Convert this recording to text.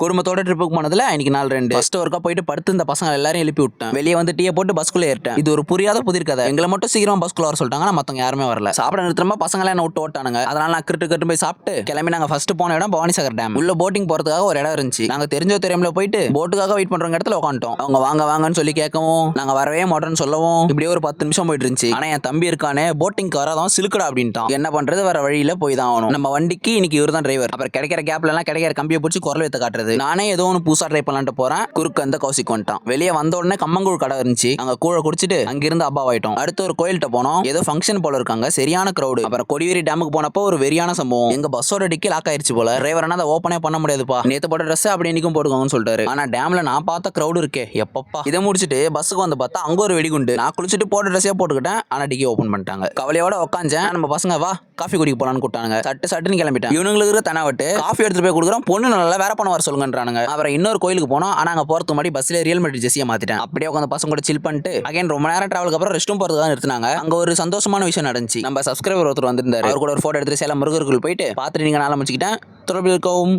குடும்பத்தோட ட்ரிப்புக்கு போனதுல இன்னைக்கு நாள் 2 ஃபர்ஸ்ட் ஒர்க்கா போயிட்டு படுத்து இந்த பசங்க எல்லாரும் எழுப்பி விட்டேன். வெளியே வந்து டீயை போட்டு பஸ்குள்ள ஏறிட்டேன். இது ஒரு புரியாத புதிர் கதை. எங்களை மட்டும் சீக்கிரம் பஸ்குள்ள வர சொல்லிட்டாங்க. மத்தவங்க யாருமே வரல. சாப்பிட நிறுத்தமா பசங்க எல்லாம் என்ன விட்டு ஓட்டானுங்க. அதனால நான் கிரிட்டு போய் சாப்பிட்டு கிளம்பி நாங்க ஃபர்ஸ்ட் போன இடம் பவானிசாகர் டேம். உள்ள போட்டிங் போறதுக்காக ஒரு இடம் இருந்துச்சு. நாங்க தெரிஞ்ச தெரியாமல போயிட்டு போட்டுக்காக வெயிட் பண்றவங்க இடத்துல உட்காந்துட்டோம். அவங்க வாங்கன்னு சொல்லி கேட்கவும் நாங்க வரவே மாட்டோம்னு சொல்லவும் இப்படியே ஒரு 10 நிமிஷம் போயிட்டு இருந்துச்சு. ஆனா என் தம்பி இருக்கானே போட்டிங்க்கு வராதான் சிலுக்கடா அப்படின்ட்டான். என்ன பண்றது, வேற வழியில போய் தான் ஆகணும். நம்ம வண்டிக்கு இன்னைக்கு இவர் தான் டிரைவர். அப்புறம் கிடைக்கிற கேப்ல எல்லாம் கிடைக்கிற கம்பியை பிடிச்சி குரல் வைத்த காட்டுறது. நானே ஏதோ புதுசா ட்ரை பண்ணலான்ட்டு போறேன். குறுக்கு அந்த கௌசிக் வந்துட்டான். வெளியே வந்த உடனே கம்மங்கூழ் கடை இருந்துச்சு. அங்க கூழ குடிச்சிட்டு அங்கிருந்து அப்பா ஆயிட்டோம். அடுத்து ஒரு கோயில்கிட்ட போனோம். ஏதோ ஃபங்க்ஷன் போல இருக்காங்க. சரியான கிரௌடு. அப்புறம் கொடிவேரி டேமுக்கு போனப்போ ஒரு வெறியான சம்பவம். எங்க பஸ்ஸோட டிக்கி லாக் ஆயிருச்சு போல. டிரைவர் அதை ஓப்பனே பண்ண முடியாதுப்பா. நேத்து போட்ட ட்ரெஸ் அப்படி இன்னைக்கும் போட்டுக்கோங்கன்னு சொல்லிட்டாரு. ஆனா டேம்ல நான் பார்த்த கிரௌடு இருக்கே எப்பப்பா. இதை முடிச்சுட்டு பஸ்ஸுக்கு வந்து பார்த்தா அங்க ஒரு வெடிகுண்டு. நான் குளிச்சுட்டு போட்ட ட்ரெஸ்ஸே போட்டுக்கிட்டேன். ஆனா டிக்கி ஓப்பன் பண்ணிட்டாங்க. கவலையோட உட்காந்தேன். நம்ம பசங்க வா காஃபி குடிக்க போலான்னு கூட்டாங்க. சட்டுன்னு கிளம்பிட்டேன். இவனுங்களுக்கு தனாவட்டு காஃபி எடுத்துட்டு போய் கொடுக்குறோம். பொண்ணு நல்லா வேற பண்ண வர சொல்லுங்கன்றானுங்க. அப்புறம் இன்னொரு கோயிலுக்கு போனோம். ஆனா அங்க போறதுக்கு முன்னாடி பஸ்ல ரியல் மெட்ரிக் ஜெர்சியை மாத்திட்டேன். அப்படியே உட்காந்து பசங்க கூட சில் பண்ணிட்டு அகைன் ரொம்ப நேரம் டிராவலுக்கு அப்புறம் ரெஸ்ட் ரூம் போறதுக்கு நிறுத்தினாங்க. அங்க ஒரு சந்தோஷமான விஷயம் நடந்துச்சு. நம்ம சப்ஸ்கிரைபர் ஒருத்தர் வந்திருந்தாரு. அவர் கூட ஒரு போட்டோ எடுத்து சேலம் முருகர்கள் போயிட்டு பார்த்துட்டு நீங்க நாள முடிச்சுக்கிட்டேன். தொடர்பு இருக்கவும்.